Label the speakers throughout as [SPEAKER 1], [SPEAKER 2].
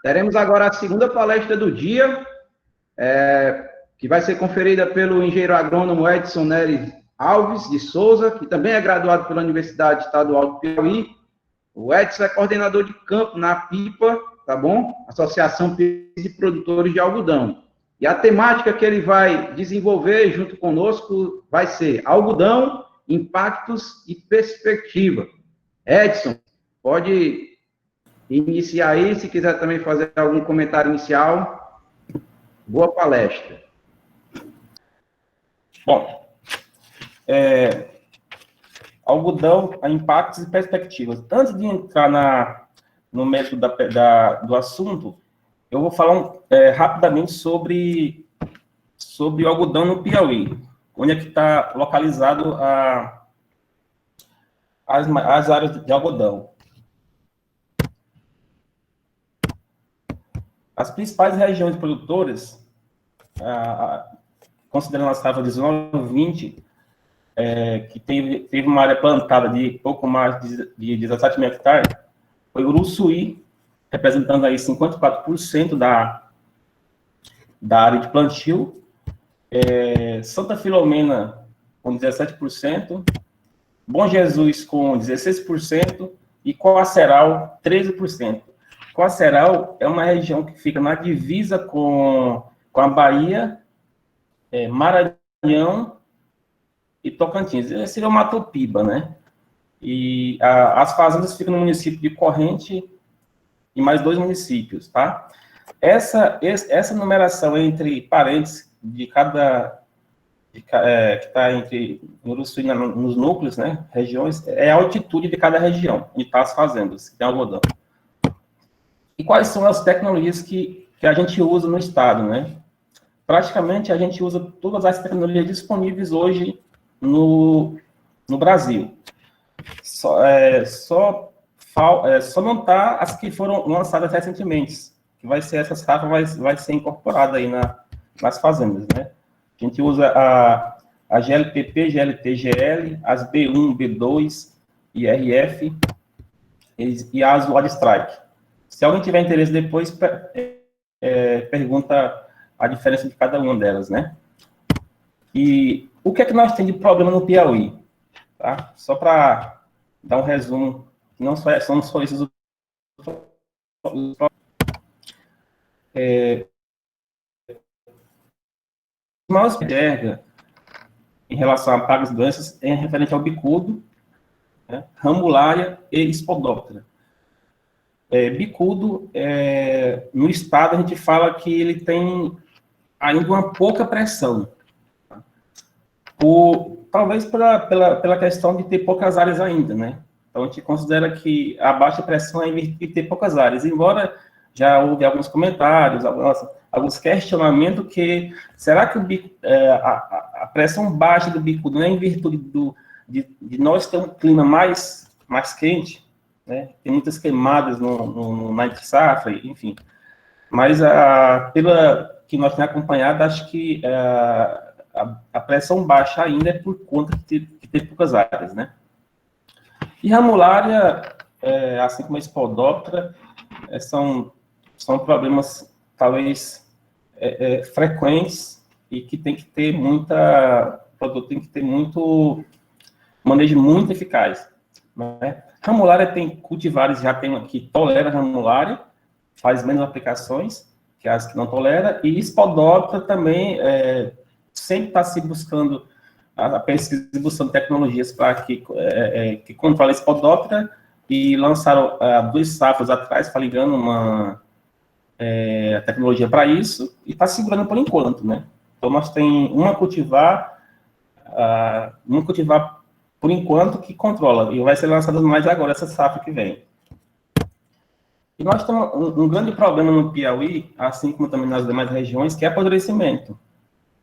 [SPEAKER 1] Teremos agora a segunda palestra do dia, que vai ser conferida pelo engenheiro agrônomo Edson Neres Alves de Souza, que também é graduado pela Universidade Estadual do Piauí. O Edson é coordenador de campo na PIPA, tá bom? Associação de Produtores de Algodão. E a temática que ele vai desenvolver junto conosco vai ser algodão, impactos e perspectiva. Edson, pode iniciar aí, se quiser também fazer algum comentário inicial. Boa palestra.
[SPEAKER 2] Bom, algodão, impactos e perspectivas. Antes de entrar no método do assunto, eu vou falar rapidamente sobre o algodão no Piauí, onde é que está localizado as áreas de algodão. As principais regiões produtoras, considerando a safra 19-20, que teve uma área plantada de pouco mais de 17 mil hectares, foi Uruçuí, representando aí 54% da área de plantio, Santa Filomena com 17%, Bom Jesus com 16% e Coaceral 13%. Coaceral é uma região que fica na divisa com a Bahia, Maranhão e Tocantins. Esse seria o Mato Piba, né? E as fazendas ficam no município de Corrente e mais 2 municípios, tá? Essa numeração entre parênteses de cada que está entre Uruçuí nos núcleos, né, regiões, é a altitude de cada região, onde está as fazendas, que tem algodão. E quais são as tecnologias que a gente usa no estado, né? Praticamente, a gente usa todas as tecnologias disponíveis hoje no Brasil. Só não tá as que foram lançadas recentemente, que vai ser essa safra, vai ser incorporada aí nas fazendas, né? A gente usa a GLPP, GLT-GL, as B1, B2, IRF e a Azul Strike. Se alguém tiver interesse depois, pergunta a diferença de cada uma delas, né? E o que é que nós temos de problema no Piauí? Tá? Só para dar um resumo, não são só esses os maiores enxerga em relação a pragas e doenças é referente ao bicudo, né, ramulária e espodóptera. Bicudo, no estado, a gente fala que ele tem ainda uma pouca pressão. Tá? Talvez pela questão de ter poucas áreas ainda, né? Então, a gente considera que a baixa pressão é em virtude de ter poucas áreas, embora já houve alguns comentários, alguns questionamentos que, será que a pressão baixa do bicudo não é em virtude de nós ter um clima mais quente, né? Tem muitas queimadas na entre-safra, enfim. Mas, pela que nós temos acompanhado, acho que a pressão baixa ainda é por conta de ter poucas áreas, né? E ramulária, assim como a espodóptera, são problemas, talvez, frequentes e que tem que ter o produto tem que ter manejo muito eficaz, né? Ramulária tem cultivares, já tem que tolera ramulária, faz menos aplicações que as que não tolera, e espodóptera também sempre está se buscando a pesquisa e buscando tecnologias para que controle a espodóptera, e lançaram 2 safras atrás, está ligando uma tecnologia para isso, e está segurando por enquanto, né? Então, nós temos uma cultivar por enquanto que controla, e vai ser lançada mais agora, essa safra que vem. E nós temos um grande problema no Piauí, assim como também nas demais regiões, que é apodrecimento,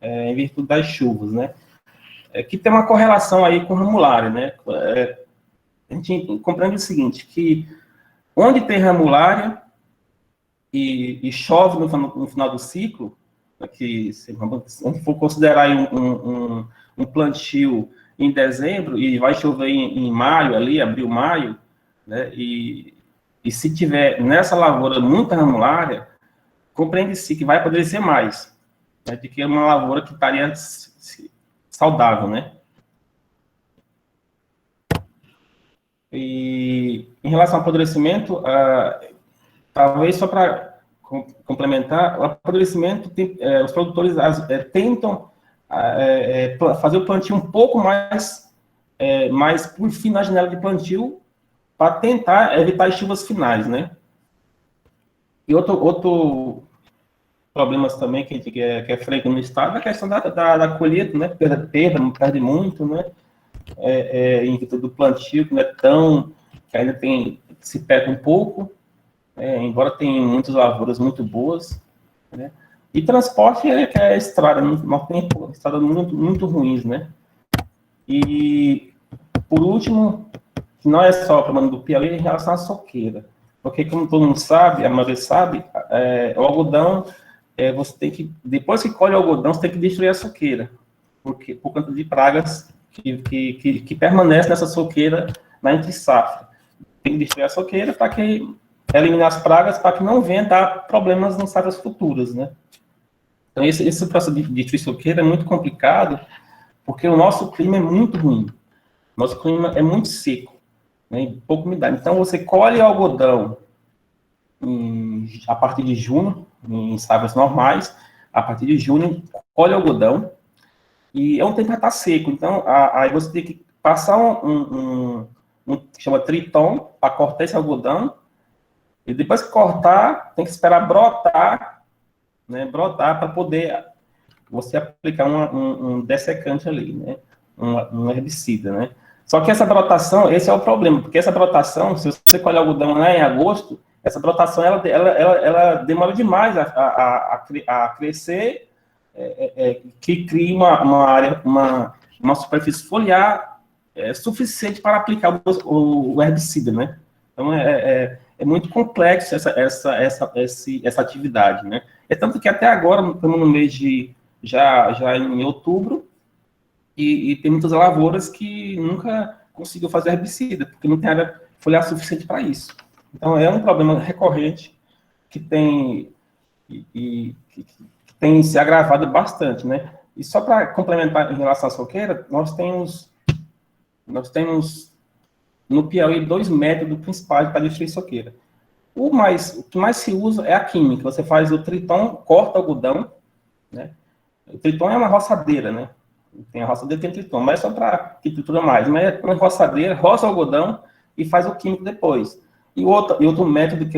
[SPEAKER 2] em virtude das chuvas, né? Que tem uma correlação aí com ramulária, né? A gente compreende o seguinte, que onde tem ramulária e chove no final do ciclo, que se for considerar aí um plantio em dezembro e vai chover em maio, ali, abril, maio, né? E E se tiver nessa lavoura muita granulária, compreende-se que vai apodrecer mais, né, do que uma lavoura que estaria saudável, né? E em relação ao apodrecimento, talvez só para complementar, o apodrecimento, os produtores tentam fazer o plantio um pouco mais por fim na janela de plantio, para tentar evitar as chuvas finais, né? E outro problemas também que é frequente no estado é a questão da colheita, né? Perde muito, né? Em virtude do plantio, que não é tão, que ainda se perde um pouco, embora tenha muitas lavouras muito boas, né? E transporte que é a estrada, nós temos estradas muito ruins, né? E, por último, não é só o problema do Piauí em relação à soqueira, porque, como todo mundo sabe, a maioria sabe, o algodão, você tem que, depois que colhe o algodão, você tem que destruir a soqueira, por conta de pragas que permanecem nessa soqueira na entre-safra. Tem que destruir a soqueira para que eliminar as pragas, para que não venha dar problemas nas safras futuras, né? Então, esse processo de destruir soqueira é muito complicado, porque o nosso clima é muito ruim. Nosso clima é muito seco, né, pouca umidade. Então, você colhe algodão a partir de junho, em safras normais, a partir de junho, colhe algodão, e é um tempo que está seco. Então, aí você tem que passar um que chama triton, para cortar esse algodão, e depois que cortar, tem que esperar brotar, né, para poder você aplicar um dessecante ali, né, um herbicida, né. Só que essa brotação, esse é o problema, porque essa brotação, se você colher algodão lá em agosto, essa brotação, ela demora demais a crescer, que cria uma área, uma superfície foliar suficiente para aplicar o herbicida, né? Então, é muito complexo essa atividade, né? É tanto que até agora, estamos no mês já em outubro, e tem muitas lavouras que nunca conseguiu fazer herbicida, porque não tem área foliar suficiente para isso. Então, é um problema recorrente que tem se agravado bastante, né? E só para complementar em relação à soqueira, nós temos no Piauí 2 métodos principais para destruir soqueira. O que mais se usa é a química. Você faz o triton, corta o algodão, né? O triton é uma roçadeira, né? Tem a roçadeira, tem o triton, mas é só para que tritura mais. Mas é uma roçadeira, roça o algodão e faz o químico depois. E outro método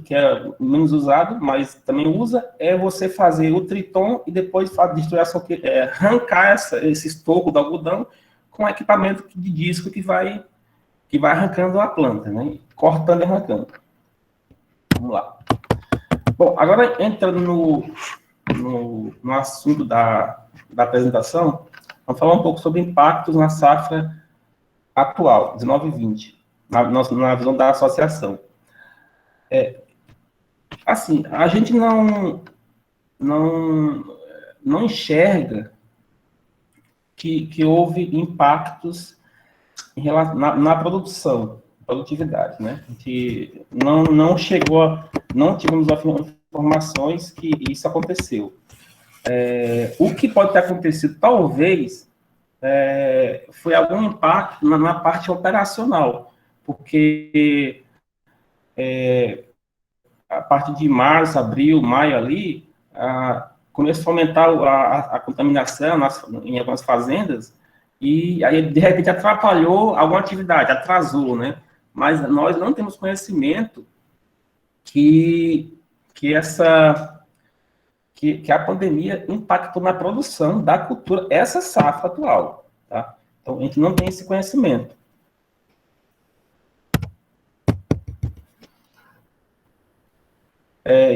[SPEAKER 2] que é menos usado, mas também usa, é você fazer o triton e depois destruir a soqueira, arrancar esse estoco do algodão com equipamento de disco que vai arrancando a planta, né? Cortando e arrancando. Vamos lá. Bom, agora entrando no assunto da apresentação, vamos falar um pouco sobre impactos na safra atual, 19 e 20. Na visão da associação. Assim, a gente não enxerga que houve impactos na produtividade, né? Que não tivemos informações que isso aconteceu. O que pode ter acontecido, talvez, foi algum impacto na parte operacional, porque a partir de março, abril, maio ali, começou a aumentar a contaminação em algumas fazendas, e aí, de repente, atrapalhou alguma atividade, atrasou, né? Mas nós não temos conhecimento que a pandemia impactou na produção da cultura, essa safra atual, tá? Então, a gente não tem esse conhecimento.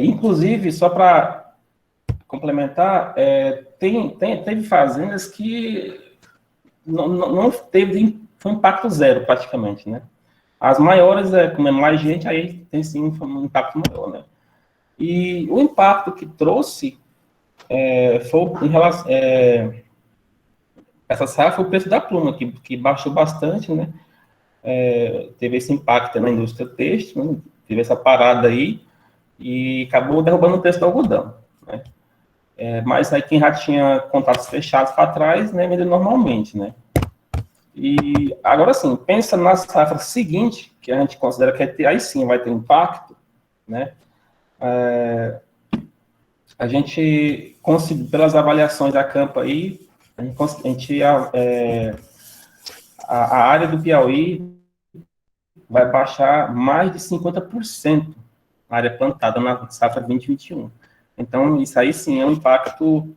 [SPEAKER 2] Inclusive, só para complementar, teve fazendas que não teve, foi impacto zero, praticamente, né? As maiores, como é mais gente, aí tem sim um impacto maior, né? E o impacto que trouxe foi em relação... essa safra foi o preço da pluma, que baixou bastante, né? Teve esse impacto na indústria têxtil, né? teve essa parada aí e acabou derrubando o preço do algodão, né? Mas aí quem já tinha contratos fechados para trás, né, vendeu normalmente, né? E agora sim, pensa na safra seguinte, que a gente considera que aí sim vai ter impacto, né? A gente conseguiu, pelas avaliações da Campa aí, a área do Piauí vai baixar mais de 50% a área plantada na safra 2021. Então, isso aí sim é um impacto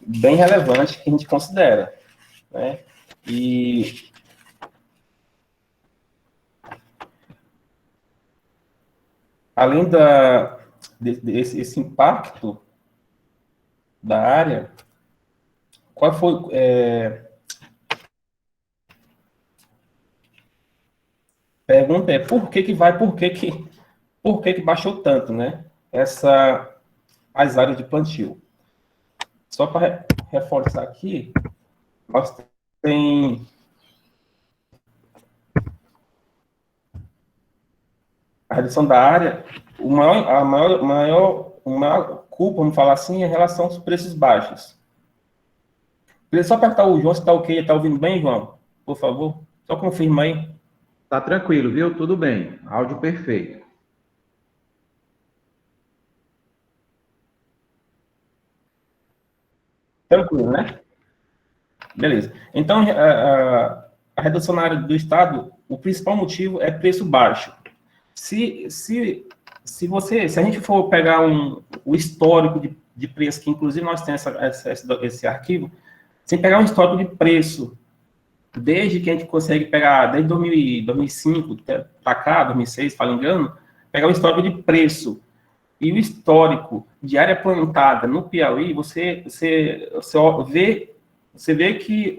[SPEAKER 2] bem relevante que a gente considera, né? E além desse impacto da área, qual foi pergunta é por que baixou tanto, né? As áreas de plantio. Só para reforçar aqui, nós tem a redução da área, a maior culpa, vamos falar assim, é em relação aos preços baixos. Queria só apertar o João, se está ok, está ouvindo bem, João? Por favor, só confirma aí.
[SPEAKER 1] Tá tranquilo, viu? Tudo bem. Áudio perfeito.
[SPEAKER 2] Tranquilo, né? Beleza. Então, a redução na área do Estado, o principal motivo é preço baixo. Se a gente for pegar o histórico de preço, que inclusive nós temos esse arquivo, sem pegar um histórico de preço, desde que a gente consegue pegar, desde 2005 para cá, 2006, se não me engano, pegar o histórico de preço e o histórico de área plantada no Piauí, você vê que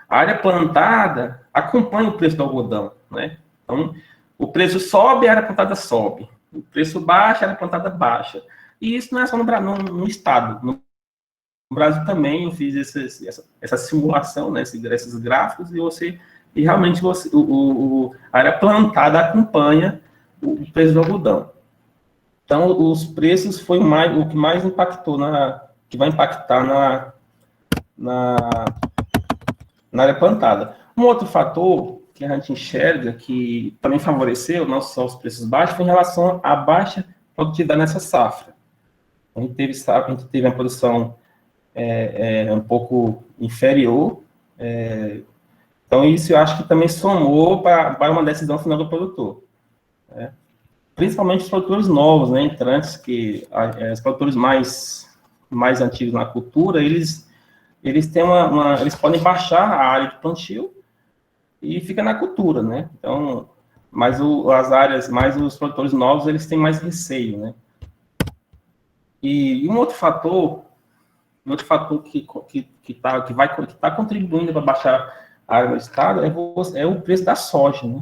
[SPEAKER 2] a área plantada acompanha o preço do algodão, né? Então, o preço sobe, a área plantada sobe. O preço baixa, a área plantada baixa. E isso não é só no estado. No Brasil também eu fiz essa simulação, né, esses gráficos, e realmente a área plantada acompanha o preço do algodão. Então, os preços foi o que mais impactou, que vai impactar na área plantada. Um outro fator que a gente enxerga que também favoreceu, não só os preços baixos, foi em relação à baixa produtividade nessa safra. A gente teve uma produção um pouco inferior, então isso eu acho que também somou para uma decisão final do produtor, né? Principalmente os produtores novos, né, entrantes, os produtores mais antigos na cultura, eles têm eles podem baixar a área de plantio e fica na cultura, né? Então, mas os produtores novos, eles têm mais receio, né? E um outro fator que está contribuindo para baixar a área do estado é o preço da soja, né?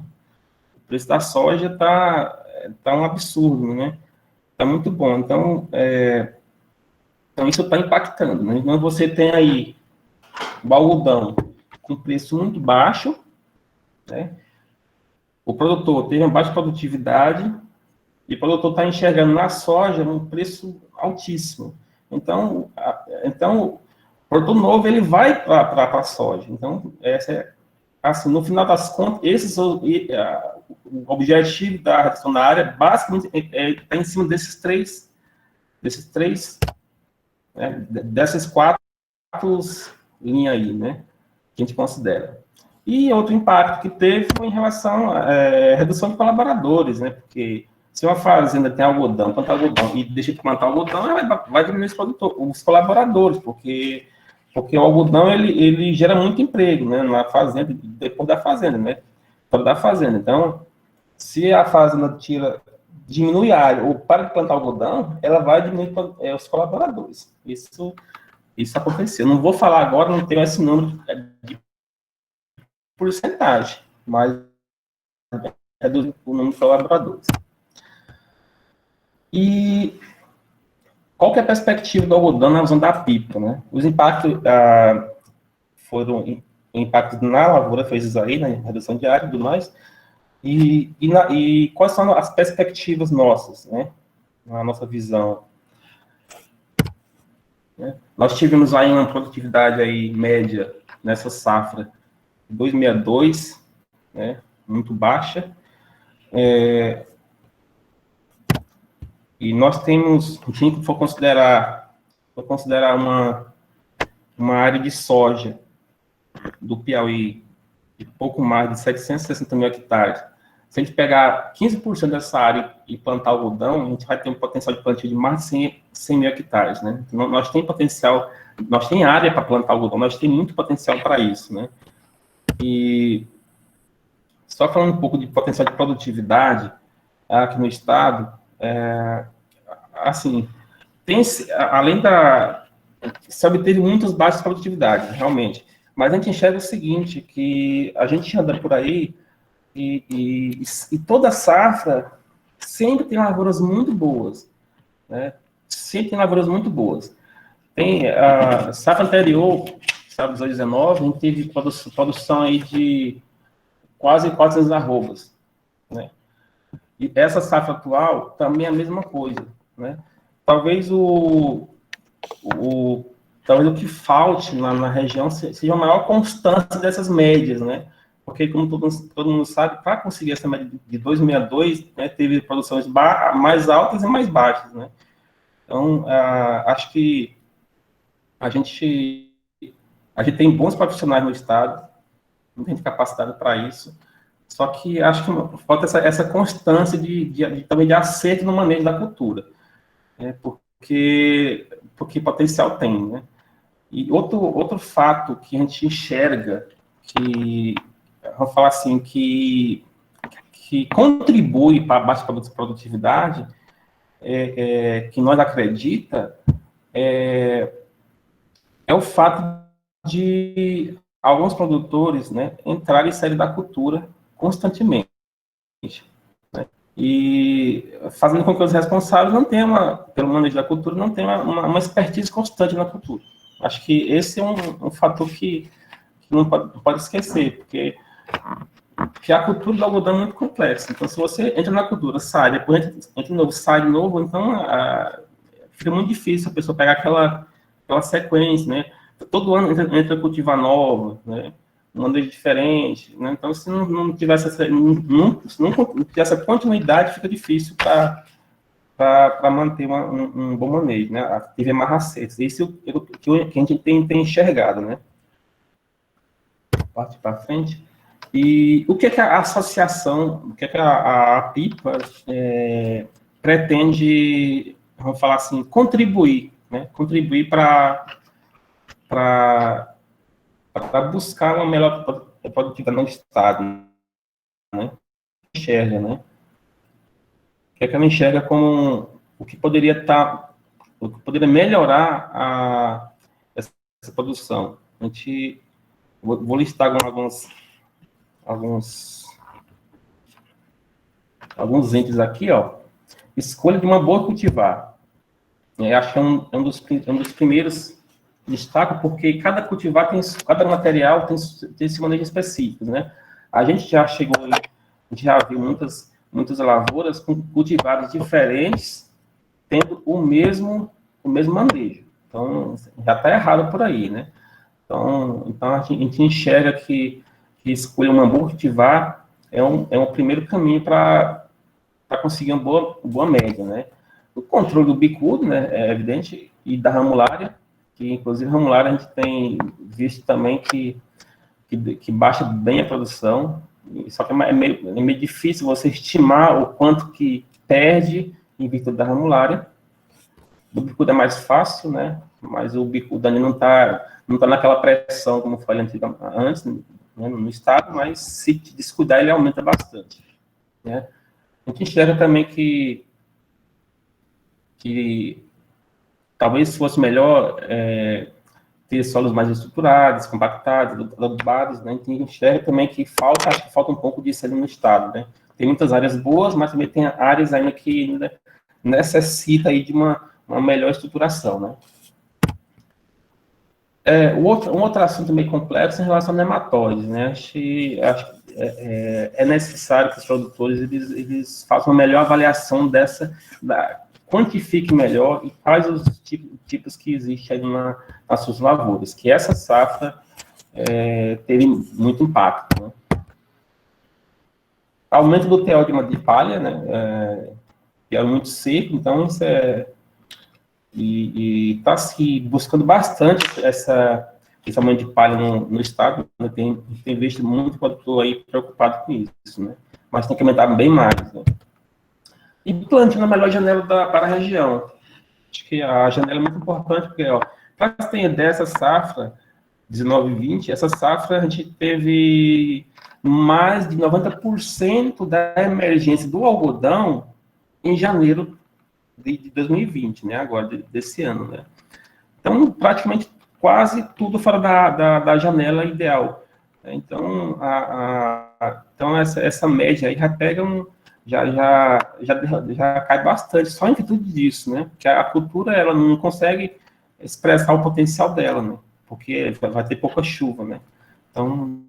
[SPEAKER 2] O preço da soja tá um absurdo, né? Tá muito bom. Então isso está impactando, né? Então, você tem aí o algodão com preço muito baixo, né? O produtor teve uma baixa produtividade e o produtor está enxergando na soja um preço altíssimo. Então, o produtor novo ele vai para a soja. Então, assim, no final das contas, o objetivo da redução da área basicamente está em cima dessas quatro linhas aí, né, que a gente considera. E outro impacto que teve foi em relação à redução de colaboradores, né, porque se uma fazenda tem algodão, planta algodão e deixa de plantar algodão, ela vai diminuir os colaboradores, porque o algodão ele gera muito emprego, né, na fazenda, depois da fazenda, né, fora da fazenda. Então, se a fazenda diminui a área ou para de plantar algodão, ela vai diminuir os colaboradores. Isso aconteceu. Não vou falar agora, não tenho esse número de porcentagem, mas é do número de colaboradores. E qual que é a perspectiva do algodão na visão da pipa, né? Os impactos foram impactos na lavoura, fez isso aí, na redução de área e tudo mais, E quais são as perspectivas nossas, né? Na nossa visão. Né? Nós tivemos aí uma produtividade aí média nessa safra de 2,62, né? Muito baixa. E nós temos, se a gente for considerar uma área de soja do Piauí de pouco mais de 760 mil hectares. Se a gente pegar 15% dessa área e plantar algodão, a gente vai ter um potencial de plantio de mais de 100 mil hectares, né? Então, nós temos potencial, nós temos área para plantar algodão, nós temos muito potencial para isso, né? E só falando um pouco de potencial de produtividade aqui no estado, assim, além se obteve muitas baixas produtividades, realmente, mas a gente enxerga o seguinte, que a gente anda por aí e toda safra sempre tem lavouras muito boas, né? Sempre tem lavouras muito boas. Tem a safra anterior, safra 2019, a gente teve produção aí de quase 400 arrobas, né? E essa safra atual também é a mesma coisa, né? Talvez talvez o que falte na região seja a maior constância dessas médias, né? Porque, como todo mundo sabe, para conseguir essa média de 2,62, né, teve produções mais altas e mais baixas, né? Então, acho que a gente tem bons profissionais no estado, muita gente capacitada para isso, só que acho que falta essa constância também de acerto no manejo da cultura, né? Porque potencial tem, né? E outro fato que a gente enxerga, que, vamos falar assim, que contribui para a baixa produtividade, que nós acredita, é o fato de alguns produtores, né, entrarem e saírem da cultura constantemente, né? E fazendo com que os responsáveis não tenham, pelo manejo da cultura, não tenham uma expertise constante na cultura. Acho que esse é um fator que não pode esquecer, porque a cultura do algodão é muito complexa. Então, se você entra na cultura, sai, depois entra de novo, sai de novo, então fica muito difícil a pessoa pegar aquela sequência, né? Todo ano entra cultivar nova, né? Um manejo diferente, né? Então, se não tivesse essa continuidade, fica difícil para manter um bom manejo, né? Tiver mais racetes. Isso é o que a gente tem enxergado, né? Parte para frente. E o que a associação, o que a PIPA pretende, vamos falar assim, contribuir, né? Contribuir para buscar uma melhor produtividade no estado, né? Enxerga, né? O que ela enxerga como o que poderia melhorar essa produção. A gente vou listar alguns itens aqui, ó. Escolha de uma boa cultivar. Acho que é um dos primeiros destaco, porque cada cultivar cada material tem esse manejo específico, né? A gente já viu muitas lavouras com cultivares diferentes, tendo o mesmo manejo. Então, já está errado por aí, né? Então a gente enxerga que escolher uma boa cultivar é um primeiro caminho para conseguir uma boa média, né? O controle do bicudo, né, é evidente, e da ramulária, que inclusive a ramulária a gente tem visto também que baixa bem a produção, só que é meio difícil você estimar o quanto que perde em virtude da ramulária. O bicudo é mais fácil, né, mas o bicudo ainda não está naquela pressão, como eu falei antes, né, no estado, mas se descuidar ele aumenta bastante, né. A gente enxerga também que talvez fosse melhor ter solos mais estruturados, compactados, adubados, né? A gente enxerga também que acho que falta um pouco disso ali no estado, né? Tem muitas áreas boas, mas também tem áreas ainda que ainda necessita aí de uma melhor estruturação, né? Um outro assunto meio complexo em relação a nematóides, né? Acho que é necessário que os produtores eles façam uma melhor avaliação quantifique melhor e quais os tipos que existem aí nas suas lavouras, que essa safra teve muito impacto, né? Aumento do teor de palha, né? Que é muito seco, então isso e está se buscando bastante esse aumento de palha no estado, né? Tem visto muito produtor aí preocupado com isso, né? Mas tem que aumentar bem mais, né? E plantio na melhor janela para a região. Acho que a janela é muito importante, porque, para você ter ideia, essa safra, 19/20, essa safra a gente teve mais de 90% da emergência do algodão em janeiro de 2020, né? Agora, desse ano, né? Então, praticamente quase tudo fora da janela ideal. Então, então essa média aí já pega já cai bastante, só em virtude disso, né? Porque a cultura, ela não consegue expressar o potencial dela, né? Porque vai ter pouca chuva, né? Então,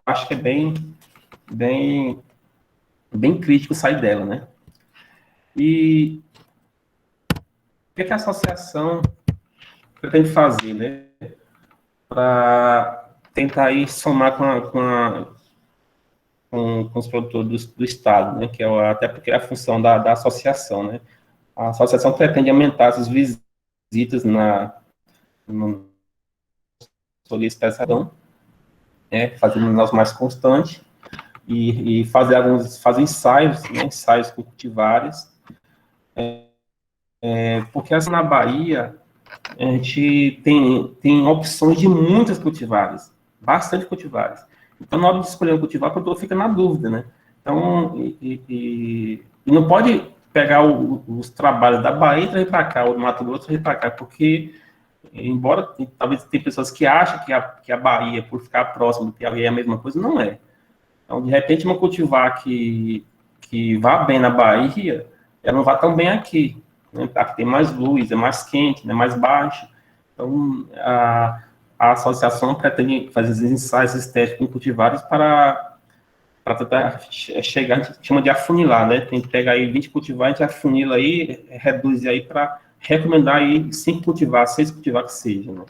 [SPEAKER 2] acho que é bem crítico sair dela, né? E o que a associação pretende fazer, né? Para tentar aí somar com os produtores do Estado, né? Que até porque é a função da associação, né? A associação pretende aumentar as visitas no solicitação, né? Fazendo um nosso mais constante e fazer ensaios, né? Ensaios com cultivares, porque assim, na Bahia a gente tem opções de muitas cultivares, bastante cultivares. Então, na hora de escolher um cultivar, o produtor fica na dúvida, né? Então, e não pode pegar os trabalhos da Bahia e trazer para cá, ou do Mato Grosso trazer para cá, porque, embora talvez tem pessoas que acham que a Bahia, por ficar próximo do Piauí, é a mesma coisa, não é. Então, de repente, uma cultivar que vá bem na Bahia, ela não vai tão bem aqui, né? Aqui tem mais luz, é mais quente, é mais baixo. Então, a associação pretende fazer esses ensaios estéticos em cultivares para tentar chegar, a gente chama de afunilar, né? Tem que pegar aí 20 cultivares, a gente afunila aí, reduz aí para recomendar aí 5 cultivares, 6 cultivares que seja, né?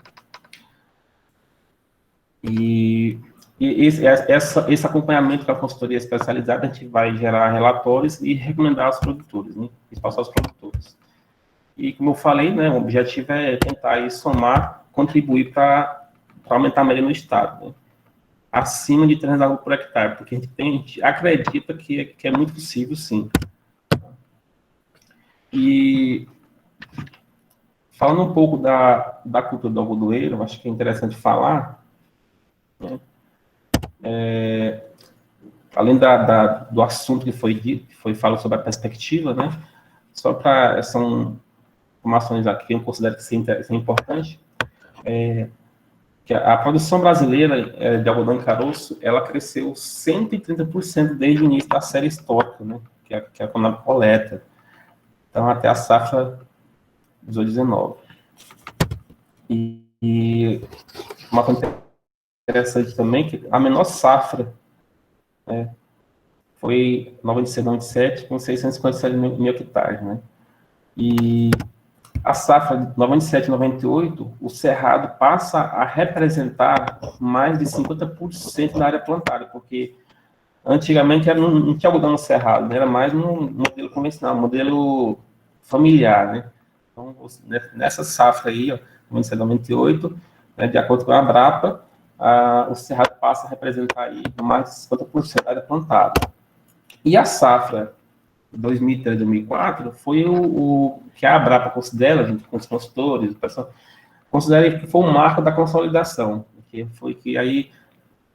[SPEAKER 2] E esse acompanhamento com a consultoria especializada, a gente vai gerar relatórios e recomendar aos produtores, né? E passar aos produtores. E, como eu falei, né, o objetivo é tentar aí somar, contribuir para aumentar a média no estado, né? Acima de 300 árvores por hectare, porque a gente acredita que é muito possível, sim. E, falando um pouco da cultura do algodoeiro, acho que é interessante falar, né? Além do assunto que foi dito, que foi falado sobre a perspectiva, né? Só para, são informações aqui que eu considero que são importantes, que a produção brasileira de algodão e caroço, ela cresceu 130% desde o início da série histórica, né? Que é quando a coleta. Então, até a safra 18/19. E uma coisa interessante também, que a menor safra, né, foi 96/97, com 657 mil hectares, né? E a safra de 97/98, o cerrado passa a representar mais de 50% da área plantada, porque antigamente não tinha algodão no cerrado, né? Era mais um modelo convencional, um modelo familiar, né? Então, nessa safra aí, 97/98, né, de acordo com a Abrapa, o cerrado passa a representar aí mais de 50% da área plantada. E a safra 2003/2004 foi o que a Abrapa considera, junto com os consultores, o pessoal, considera que foi o marco da consolidação, que foi que aí,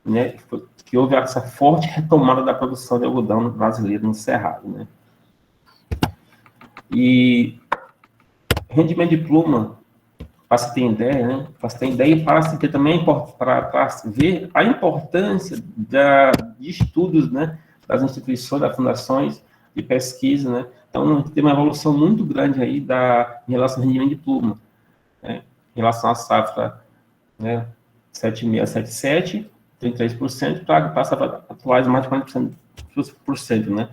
[SPEAKER 2] né, que houve essa forte retomada da produção de algodão brasileiro no cerrado, né? E rendimento de pluma, para se ter ideia, né? Para se ter ideia e para se ter também para ver a importância de estudos, né, das instituições, das fundações de pesquisa, né? Então, tem uma evolução muito grande aí em relação ao rendimento de pluma, né? Em relação à safra, né, 7,677, 33%, passa para atuais mais de 40%, né?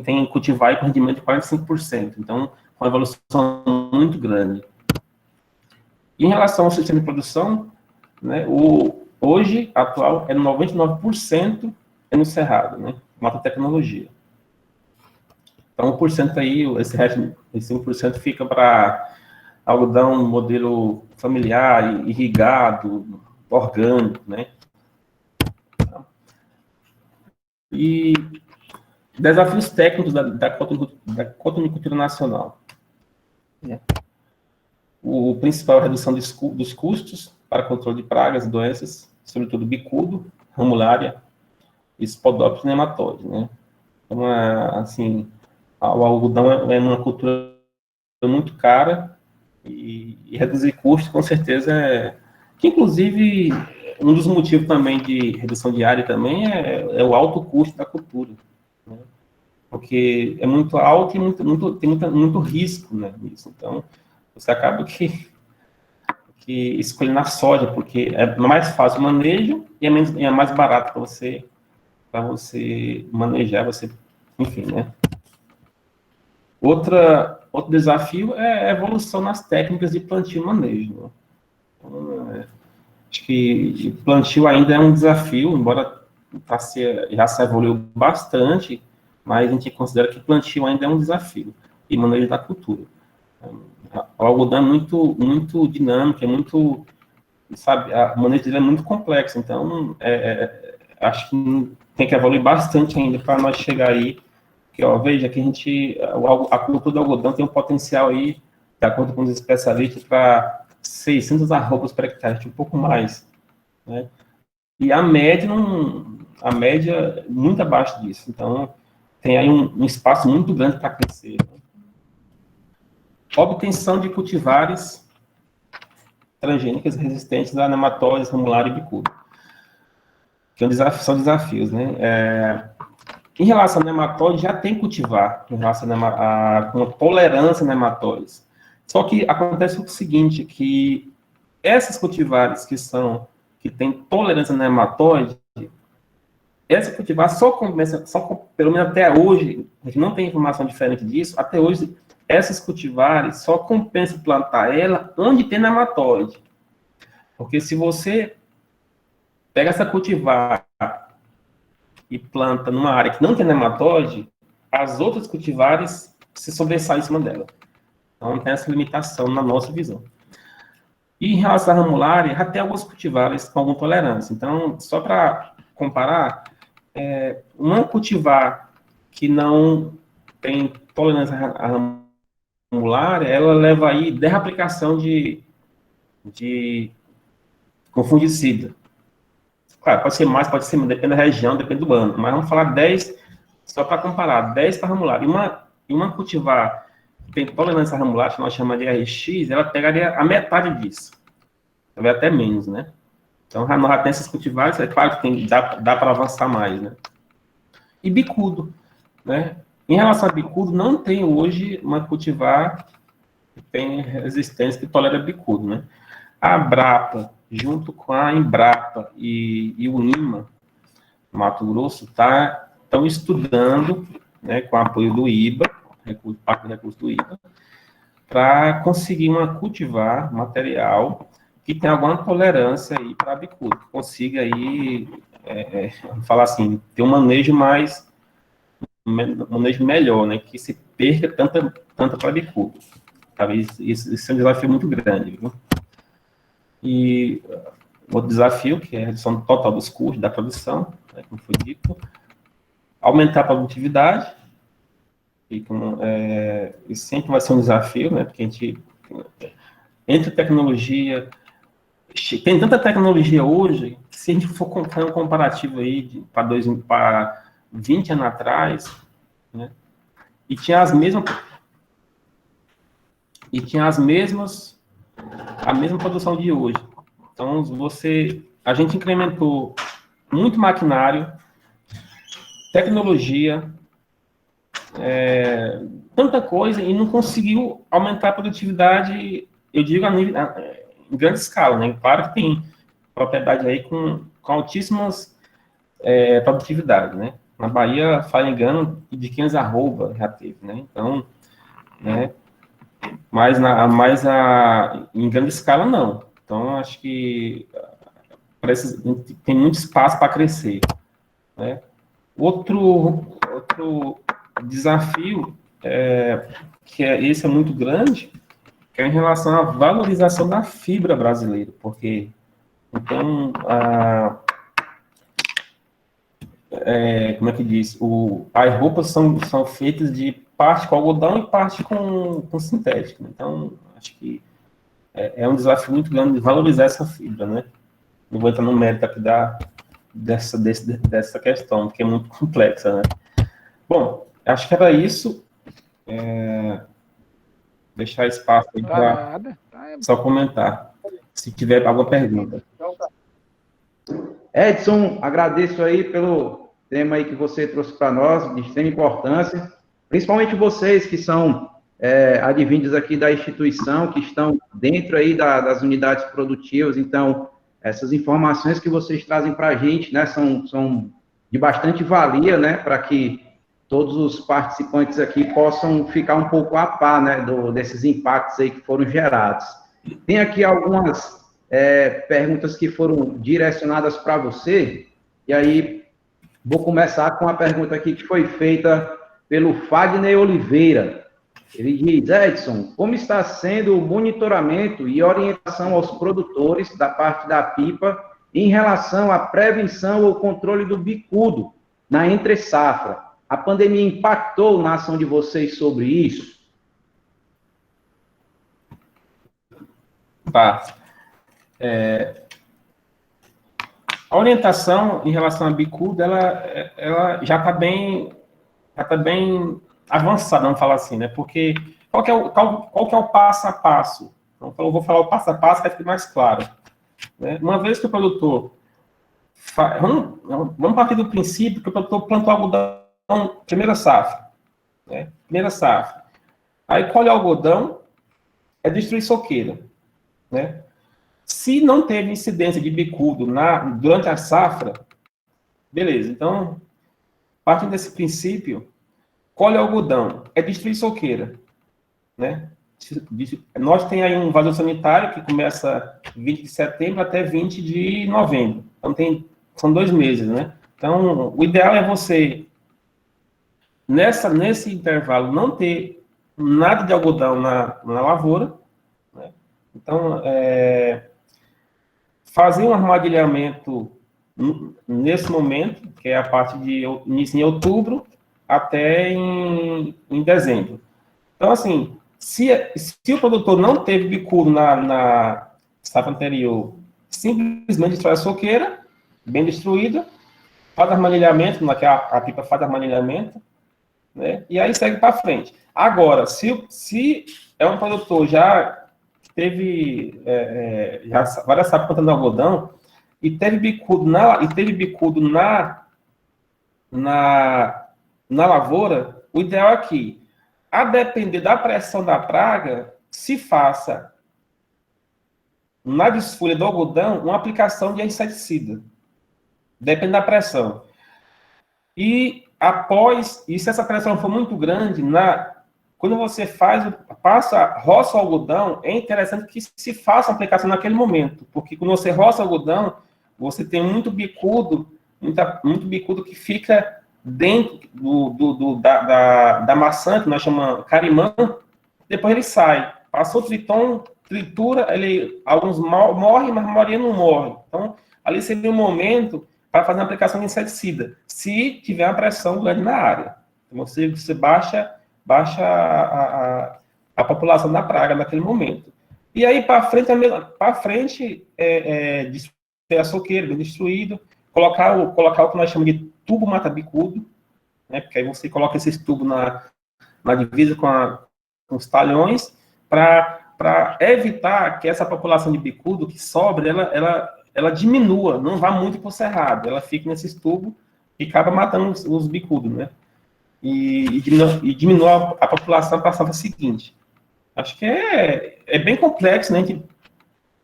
[SPEAKER 2] Tem cultivar com rendimento de 45%. Então, uma evolução muito grande. Em relação ao sistema de produção, né, hoje, atual, é 99% no cerrado, né? Mata tecnologia. Então, 1% aí, esse 1% fica para algodão modelo familiar, irrigado, orgânico, né? E desafios técnicos da cotonicultura nacional. O principal é a redução dos custos para controle de pragas e doenças, sobretudo bicudo, ramulária e spodóptero nematóide, né? Então, assim, o algodão é uma cultura muito cara e reduzir custos, com certeza, que inclusive um dos motivos também de redução de área também é o alto custo da cultura, né? Porque é muito alto e tem muito risco, né, nisso. Então, você acaba que escolhe na soja, porque é mais fácil o manejo e é mais barato para você manejar, enfim, né? Outro desafio é a evolução nas técnicas de plantio e manejo, né? Então, acho que plantio ainda é um desafio, embora já se evoluiu bastante, mas a gente considera que plantio ainda é um desafio, e manejo da cultura. O algodão é muito dinâmico, é muito, sabe, o manejo dele é muito complexo, então acho que tem que evoluir bastante ainda para nós chegar aí, que, ó, veja que a cultura do algodão tem um potencial aí, de acordo com os especialistas, para 600 arrobas por hectare, um pouco mais, né? E a média é muito abaixo disso, então tem aí um espaço muito grande para crescer, né? Obtenção de cultivares transgênicas resistentes a nematóides, ramulária e bicudo, que são desafios, né? Em relação a nematóides, já tem cultivar em relação com tolerância a nematóides. Só que acontece o seguinte, que essas cultivares que têm tolerância a nematóide, essa cultivar pelo menos até hoje, a gente não tem informação diferente disso, até hoje, essas cultivares só compensa plantar ela onde tem nematóide. Porque se você pega essa cultivar e planta numa área que não tem nematóide, as outras cultivares se sobressaem em cima dela. Então, tem essa limitação na nossa visão. E em relação à ramulária, já tem alguns cultivares com alguma tolerância. Então, só para comparar, uma cultivar que não tem tolerância à ramulária, ela leva aí 10 aplicação com fungicida. Claro, pode ser mais, pode ser menos, depende da região, depende do ano. Mas vamos falar 10, só para comparar, 10 para ramulária. E uma cultivar que tem tolerância à ramulária, que nós chamamos de RX, ela pegaria a metade disso. Talvez até menos, né? Então, nós já tem essas cultivares, é claro que dá para avançar mais, né? E bicudo, né? Em relação a bicudo, não tem hoje uma cultivar que tem resistência que tolera bicudo, né? A Abrapa, junto com a Embrapa e o IMA, Mato Grosso, estão estudando, né, com o apoio do IBA, parte do recurso do IBA, para conseguir uma cultivar material que tem alguma tolerância aí para bicudo, que consiga aí, vamos falar assim, ter um manejo melhor, né, que se perca tanta para bicudo. Talvez isso é um desafio muito grande, viu? E outro desafio, que é a redução total dos custos da produção, né, como foi dito, aumentar a produtividade, e sempre vai ser um desafio, né, porque a gente, entre tecnologia, tem tanta tecnologia hoje, que se a gente for fazer um comparativo aí para 20 anos atrás, né, e tinha a mesma produção de hoje. Então, a gente incrementou muito maquinário, tecnologia, tanta coisa, e não conseguiu aumentar a produtividade, eu digo, em grande escala, né? Claro que propriedade aí com altíssimas produtividade, né? Na Bahia, falha engano, de 500 arroba já teve, né? Então, né? Em grande escala, não. Então, acho que tem muito espaço para crescer, né? Outro desafio, esse é muito grande, que é em relação à valorização da fibra brasileira, porque, então, como é que diz? As roupas são feitas de parte com algodão e parte com sintético. Então, acho que é um desafio muito grande valorizar essa fibra, né? Não vou entrar no mérito aqui dessa questão, porque é muito complexa, né? Bom, acho que era isso. Deixar espaço aí para só comentar, se tiver alguma pergunta.
[SPEAKER 1] Edson, agradeço aí pelo tema aí que você trouxe para nós, de extrema importância, principalmente vocês que são advindos aqui da instituição, que estão dentro aí das unidades produtivas. Então, essas informações que vocês trazem para a gente, né, são de bastante valia, né, para que todos os participantes aqui possam ficar um pouco a par, né, desses impactos aí que foram gerados. Tem aqui algumas perguntas que foram direcionadas para você, e aí vou começar com a pergunta aqui que foi feita pelo Fagner Oliveira. Ele diz: Edson, como está sendo o monitoramento e orientação aos produtores da parte da pipa em relação à prevenção ou controle do bicudo na entre-safra? A pandemia impactou na ação de vocês sobre isso?
[SPEAKER 2] Tá. A orientação em relação à bicudo, ela já está bem avançada, vamos falar assim, né? Porque qual que é o passo a passo? Então, eu vou falar o passo a passo para ficar mais claro, né? Uma vez que o produtor vamos partir do princípio que o produtor plantou algodão primeira safra, né? Primeira safra. Aí colhe o algodão, destruir soqueira, né? Se não teve incidência de bicudo durante a safra, beleza. Então, partindo desse princípio, colhe o algodão, destruir soqueira, né? Nós tem aí um vaso sanitário que começa 20 de setembro até 20 de novembro. Então, são 2 meses, né? Então, o ideal é você, nesse intervalo, não ter nada de algodão na lavoura, né? Então, fazer um armadilhamento nesse momento, que é a parte de início em outubro até em dezembro. Então, assim, se o produtor não teve bicudo na safra anterior, simplesmente destrói a soqueira, bem destruída, faz armadilhamento, a pipa faz armadilhamento, né, e aí segue para frente. Agora, se é um produtor já teve já várias safras plantando algodão e teve bicudo na lavoura, o ideal é que, a depender da pressão da praga, se faça na desfolha do algodão uma aplicação de inseticida. Depende da pressão. E se essa pressão for muito grande, quando você roça o algodão, é interessante que se faça a aplicação naquele momento, porque quando você roça o algodão, você tem muito bicudo que fica dentro da maçã, que nós chamamos carimã, depois ele sai. Passou o triton, tritura, alguns morrem, mas a maioria não morre. Então, ali seria um momento para fazer uma aplicação de inseticida, se tiver uma pressão grande na área. Então, você baixa a população da praga naquele momento. E aí, para frente, destruir a soqueira, bem destruído, colocar o que nós chamamos de tubo mata-bicudo, né, porque aí você coloca esses tubos na divisa com os talhões, para evitar que essa população de bicudo que sobra, ela diminua, não vá muito para o cerrado, ela fica nesses tubos e acaba matando os bicudos, né? E diminua a população para a safra seguinte. Acho que é bem complexo, né?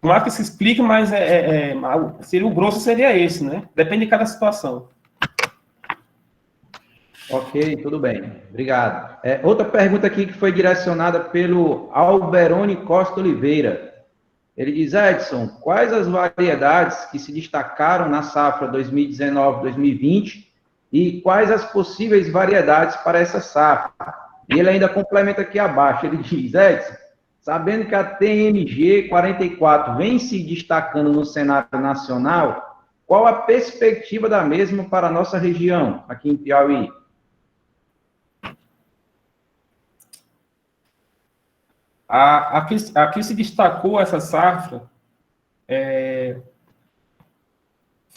[SPEAKER 2] não acho que se explique, mas seria, o grosso seria esse, né? Depende de cada situação.
[SPEAKER 1] Ok, tudo bem. Obrigado. Outra pergunta aqui que foi direcionada pelo Alberone Costa Oliveira. Ele diz, Edson, quais as variedades que se destacaram na safra 2019-2020 e quais as possíveis variedades para essa safra? E ele ainda complementa aqui abaixo, ele diz, Edson, sabendo que a TMG 44 vem se destacando no cenário nacional, qual a perspectiva da mesma para a nossa região, aqui em Piauí?
[SPEAKER 2] Aqui se destacou essa safra,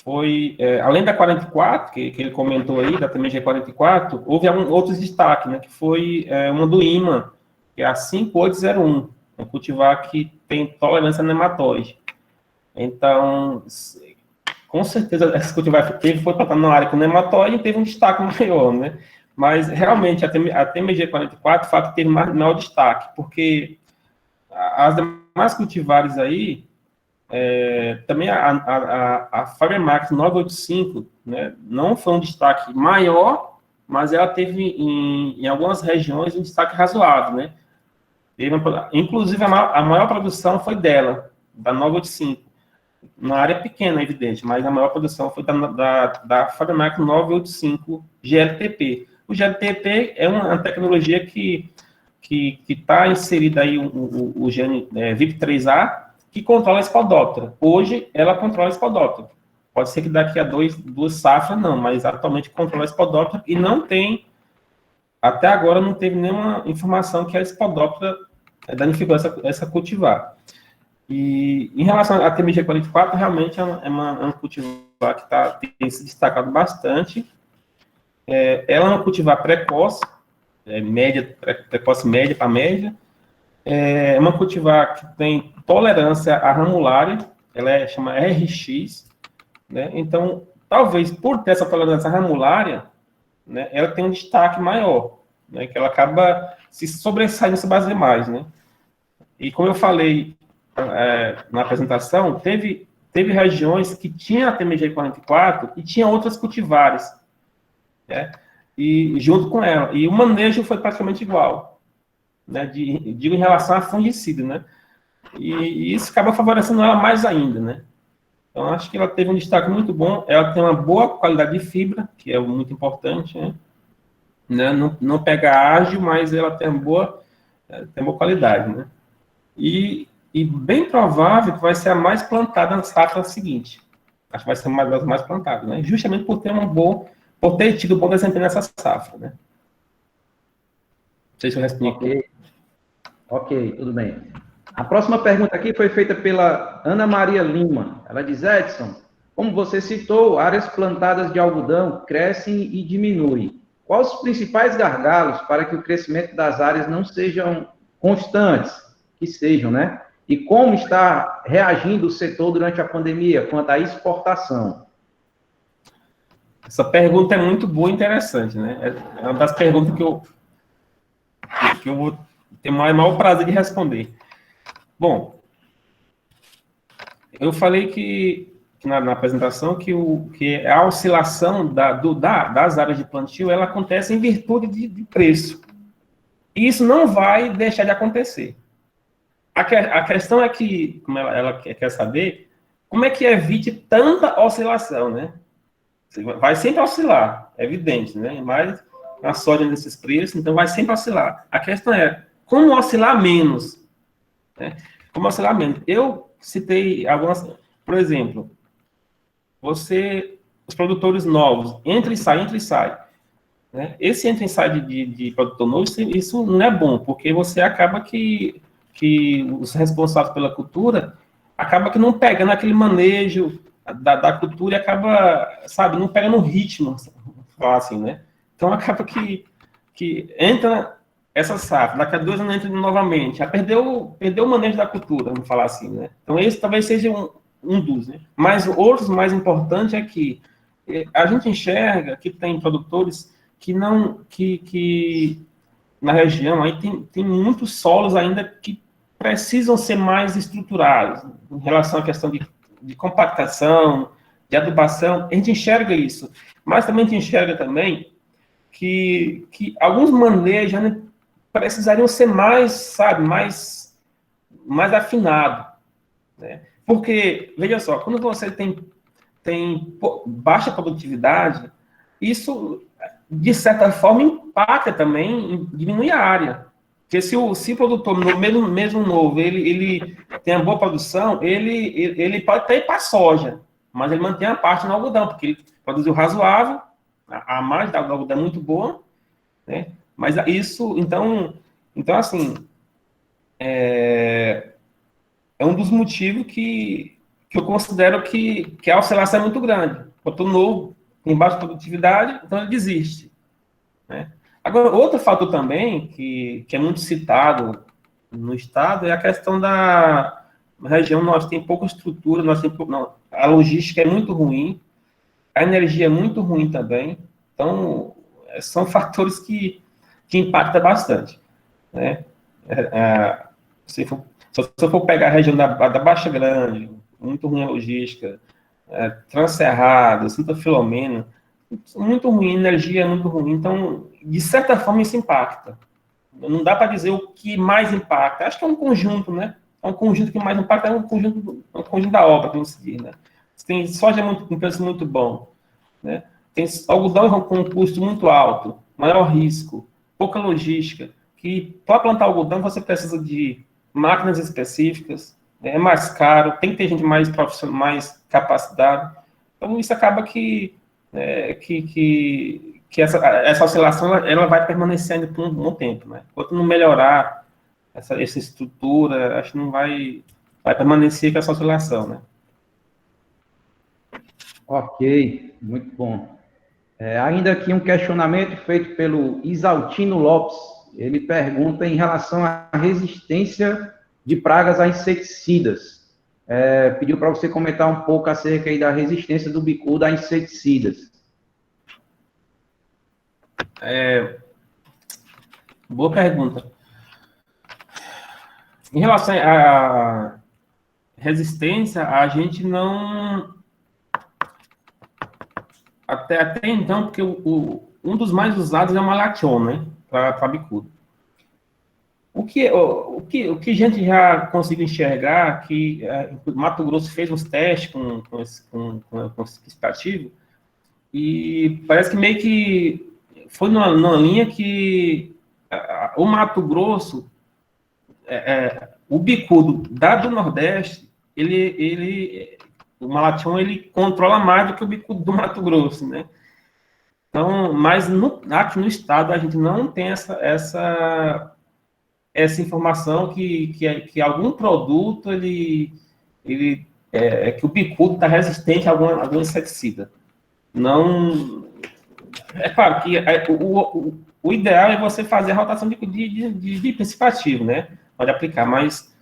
[SPEAKER 2] foi, além da 44, que ele comentou aí, da TMG 44, houve outros destaques, né, que foi uma do IMA, que é a 5801, um cultivar que tem tolerância a nematóide. Então, com certeza, essa cultivar foi plantada na área com nematóide e teve um destaque maior, né? Mas, realmente, a TMG 44 foi a que teve maior destaque, porque as demais cultivares aí, também a Fabemax 985, né, não foi um destaque maior, mas ela teve, em algumas regiões, um destaque razoável, né? Inclusive, a maior produção foi dela, da 985. Na área pequena, evidente, mas a maior produção foi da Fabemax 985 GLTP. O GLTP é uma tecnologia que está inserida aí o gene VIP3A, que controla a Spodoptera. Hoje, ela controla a Spodoptera. Pode ser que daqui a duas safras, não, mas atualmente controla a Spodoptera e não tem, até agora, não teve nenhuma informação que a Spodoptera danificou essa cultivar. E em relação à TMG 44, realmente é uma cultivar que tem se destacado bastante. Ela é uma cultivar precoce, precoce média para média. É uma cultivar que tem tolerância à ramulária, ela chama RX, né? Então, talvez por ter essa tolerância à ramulária, né, ela tem um destaque maior, né, que ela acaba se sobressaindo, se baseia mais, né? E como eu falei na apresentação, teve regiões que tinham a TMG 44 e tinha outras cultivares, né, e junto com ela. E o manejo foi praticamente igual, né, digo em relação a fungicida, né? E isso acaba favorecendo ela mais ainda, né? Então, acho que ela teve um destaque muito bom. Ela tem uma boa qualidade de fibra, que é muito importante, né? Não pega ágil, mas ela tem boa qualidade, né? E bem provável que vai ser a mais plantada na safra seguinte. Acho que vai ser uma das mais plantadas, né? Justamente por ter tido bom desempenho nessa safra, né? Não sei se eu respondi.
[SPEAKER 1] Ok, tudo bem. A próxima pergunta aqui foi feita pela Ana Maria Lima. Ela diz, Edson, como você citou, áreas plantadas de algodão crescem e diminuem. Quais os principais gargalos para que o crescimento das áreas não sejam constantes? Que sejam, né? E como está reagindo o setor durante a pandemia quanto à exportação?
[SPEAKER 2] Essa pergunta é muito boa e interessante, né? É uma das perguntas que eu vou ter o maior prazer de responder. Bom, eu falei que na apresentação que a oscilação das áreas de plantio ela acontece em virtude de preço. E isso não vai deixar de acontecer. A questão é que, como ela quer saber, como é que evite tanta oscilação, né? Vai sempre oscilar, é evidente, né? Mas a soja nesses preços, então vai sempre oscilar. A questão é como oscilar menos, né? Como oscilar menos. Eu citei algumas, por exemplo, os produtores novos, entra e sai, né? Esse entra e sai de produtor novo, isso não é bom, porque você acaba que os responsáveis pela cultura acaba que não pegando aquele manejo da cultura e acaba, sabe, não pega no ritmo, falar assim, né? Então acaba que entra essa safra, daqui a 2 anos entra novamente, perdeu o manejo da cultura, vamos falar assim, né? Então esse talvez seja um dos, né? Mas outros mais importantes é que a gente enxerga que tem produtores que na região aí tem muitos solos ainda que precisam ser mais estruturados em relação à questão de compactação, de adubação. A gente enxerga isso, mas também a gente enxerga também que alguns manejos precisariam ser mais, sabe, mais afinado, né? Porque, veja só, quando você tem baixa produtividade, isso, de certa forma, impacta também, diminui a área. Porque se o produtor, mesmo novo, ele tem uma boa produção, ele pode até ir para a soja, mas ele mantém a parte no algodão, porque ele produziu razoável, a margem do algodão é muito boa, né? Mas isso, então assim, é um dos motivos que eu considero que a oscilação é muito grande. Produtor novo, tem baixa produtividade, então ele desiste, né? Agora, outro fator também, que é muito citado no estado, é a questão da região. Nós temos pouca estrutura, a logística é muito ruim, a energia é muito ruim também, então, são fatores que impactam bastante, né? Se eu for pegar a região da Baixa Grande, muito ruim a logística, Transcerrado, Santa Filomena, muito ruim, energia é muito ruim, então, de certa forma, isso impacta. Não dá para dizer o que mais impacta. Acho que é um conjunto, né? É um conjunto que mais impacta, é um conjunto da obra, como se diz, né? Tem soja com um preço muito bom, né? Tem algodão com um custo muito alto, maior risco, pouca logística, que para plantar algodão você precisa de máquinas específicas, é mais caro, tem que ter gente mais profissional, mais capacitada. Então, isso acaba que essa oscilação ela vai permanecer ainda por um bom tempo, né? Enquanto não melhorar essa estrutura, acho que não vai permanecer com essa oscilação, né?
[SPEAKER 1] Ok, muito bom. Ainda aqui um questionamento feito pelo Isaltino Lopes. Ele pergunta em relação à resistência de pragas a inseticidas. Pediu para você comentar um pouco acerca aí da resistência do bicudo a inseticidas.
[SPEAKER 2] Boa pergunta. Em relação à resistência, a gente não... Até então, porque um dos mais usados é o Malathion, né? Para bicudo. O que a gente já conseguiu enxergar, que o Mato Grosso fez uns testes com esse ativo, e parece que meio que foi numa linha que o Mato Grosso, o bicudo do Nordeste, o Malathion, ele controla mais do que o bicudo do Mato Grosso, né? Então, mas aqui no estado a gente não tem essa informação que algum produto que o bicudo está resistente a algum inseticida. Não, é claro que o ideal é você fazer a rotação de princípio ativo, né? Pode aplicar, mas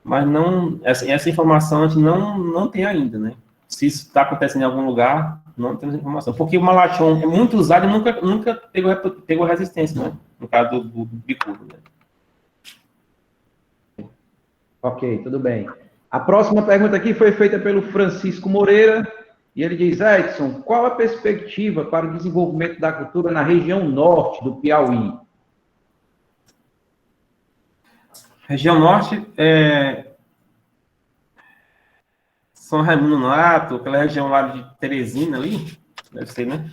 [SPEAKER 2] não, essa informação a gente não tem ainda, né? Se isso está acontecendo em algum lugar, não temos informação. Porque o Malathion é muito usado e nunca pegou resistência, né? No caso do bicudo, né?
[SPEAKER 1] Ok, tudo bem. A próxima pergunta aqui foi feita pelo Francisco Moreira, e ele diz: Edson, qual a perspectiva para o desenvolvimento da cultura na região norte do Piauí?
[SPEAKER 2] Região norte São Raimundo Nonato, aquela região lá de Teresina ali, deve ser, né?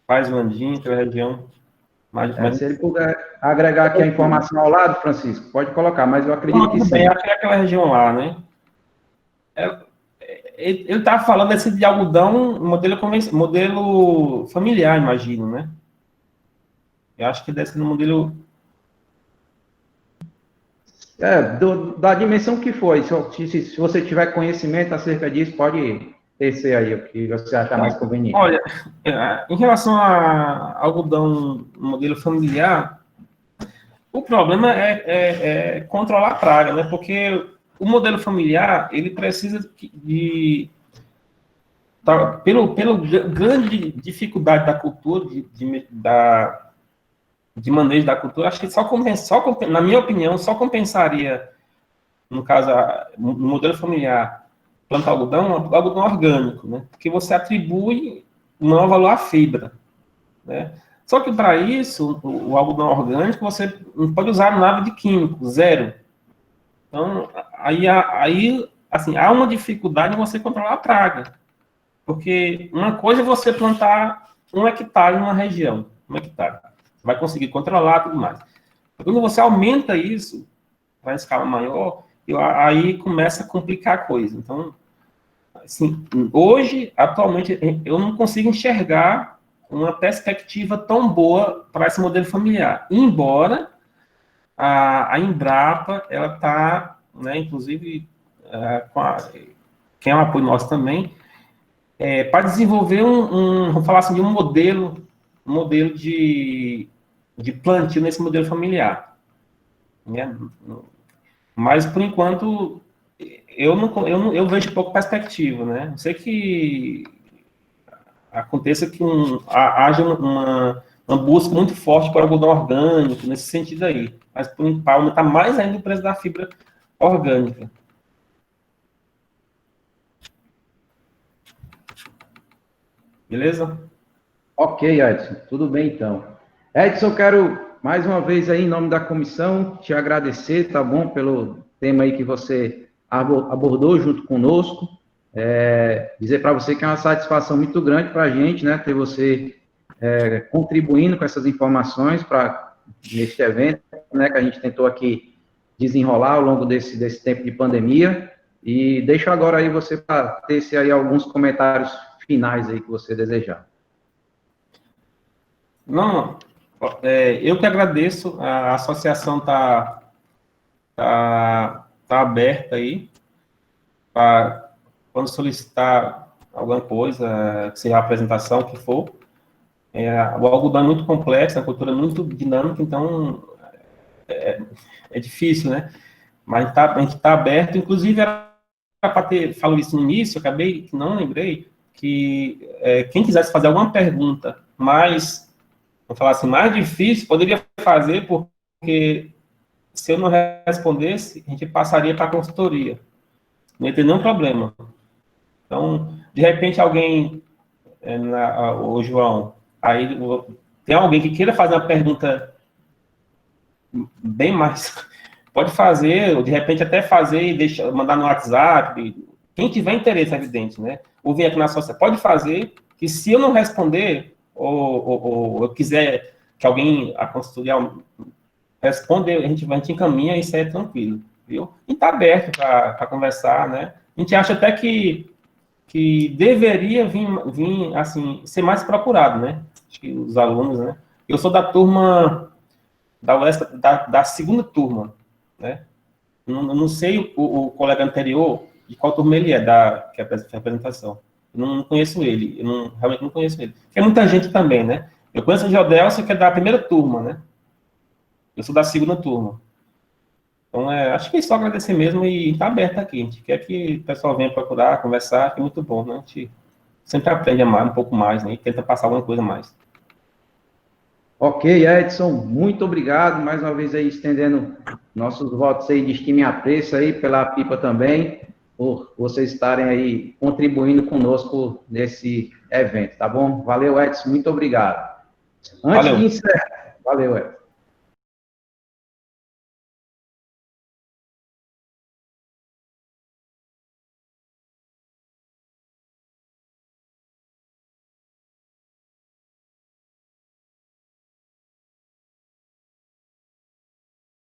[SPEAKER 2] Paz Landim, aquela região.
[SPEAKER 1] Se ele puder agregar aqui a informação ao lado, Francisco, pode colocar, mas eu acredito que sim.
[SPEAKER 2] Bem, acho que é aquela região lá, né? Ele estava falando de algodão, modelo familiar, imagino, né? Eu acho que deve ser no modelo...
[SPEAKER 1] Da dimensão que foi. Se você tiver conhecimento acerca disso, pode tecer aí o que você achar mais conveniente.
[SPEAKER 2] Olha, em relação a algodão modelo familiar, o problema é controlar a praga, né? Porque o modelo familiar, ele precisa pela grande dificuldade da cultura, de manejo da cultura, acho que na minha opinião, só compensaria, no caso, no modelo familiar, plantar algodão orgânico, né? Porque você atribui um maior valor à fibra, né? Só que para isso, o algodão orgânico, você não pode usar nada de químico, zero. Então, aí assim, há uma dificuldade em você controlar a praga. Porque uma coisa é você plantar 1 hectare numa região, 1 hectare. Você vai conseguir controlar tudo mais. Quando você aumenta isso para escala maior, aí começa a complicar a coisa. Então, assim, hoje, atualmente, eu não consigo enxergar uma perspectiva tão boa para esse modelo familiar. Embora a Embrapa, ela está, né, inclusive, quem é um apoio nosso também, para desenvolver vamos falar assim, um modelo de plantio nesse modelo familiar. Né? Mas, por enquanto, eu vejo pouco perspectiva, né? Não sei que aconteça que haja uma busca muito forte por algodão orgânico, nesse sentido aí. Mas, para aumentar mais ainda o preço da fibra orgânica. Beleza?
[SPEAKER 1] Ok, Edson, tudo bem então. Edson, eu quero mais uma vez aí, em nome da comissão, te agradecer, tá bom, pelo tema aí que você abordou junto conosco. Dizer para você que é uma satisfação muito grande para a gente, né, ter você contribuindo com essas informações neste evento, né, que a gente tentou aqui desenrolar ao longo desse tempo de pandemia. E deixo agora aí você para ter aí alguns comentários finais aí que você desejar.
[SPEAKER 2] Não, eu que agradeço, a associação tá aberta aí, para quando solicitar alguma coisa, seja a apresentação, o que for. O algodão é muito complexo, a cultura é muito dinâmica, então é difícil, né? Mas a gente está aberto, inclusive era para ter, falo isso no início, acabei, não lembrei, que quem quisesse fazer alguma pergunta mais, vamos falar assim, mais difícil, poderia fazer, porque se eu não respondesse, a gente passaria para a consultoria. Não ia ter nenhum problema. Então, de repente, alguém, o João, aí tem alguém que queira fazer uma pergunta bem mais, pode fazer, ou de repente até fazer e mandar no WhatsApp, quem tiver interesse, é evidente, né? Ou vir aqui na associação, pode fazer, que se eu não responder, ou eu quiser que alguém, a consultoria, responda, a gente encaminha, isso é tranquilo, viu? E está aberto para conversar, né? A gente acha até que deveria vir, assim, ser mais procurado, né? Acho que os alunos, né? Eu sou da turma da UESP, da segunda turma, né? Não sei o colega anterior, de qual turma ele que fez a apresentação. Eu não conheço ele, realmente não conheço ele. Porque é muita gente também, né? Eu conheço o Geodelcio, que é da primeira turma, né? Eu sou da segunda turma. Então, acho que é só agradecer mesmo e está aberto aqui. A gente quer que o pessoal venha procurar, conversar, que é muito bom, né? A gente sempre aprende a mais, um pouco mais, né? E tenta passar alguma coisa a mais.
[SPEAKER 1] Ok, Edson, muito obrigado, mais uma vez aí estendendo nossos votos aí de estima e apreço aí pela Pipa também, por vocês estarem aí contribuindo conosco nesse evento, tá bom? Valeu, Edson, muito obrigado. Antes de encerrar, valeu, Edson.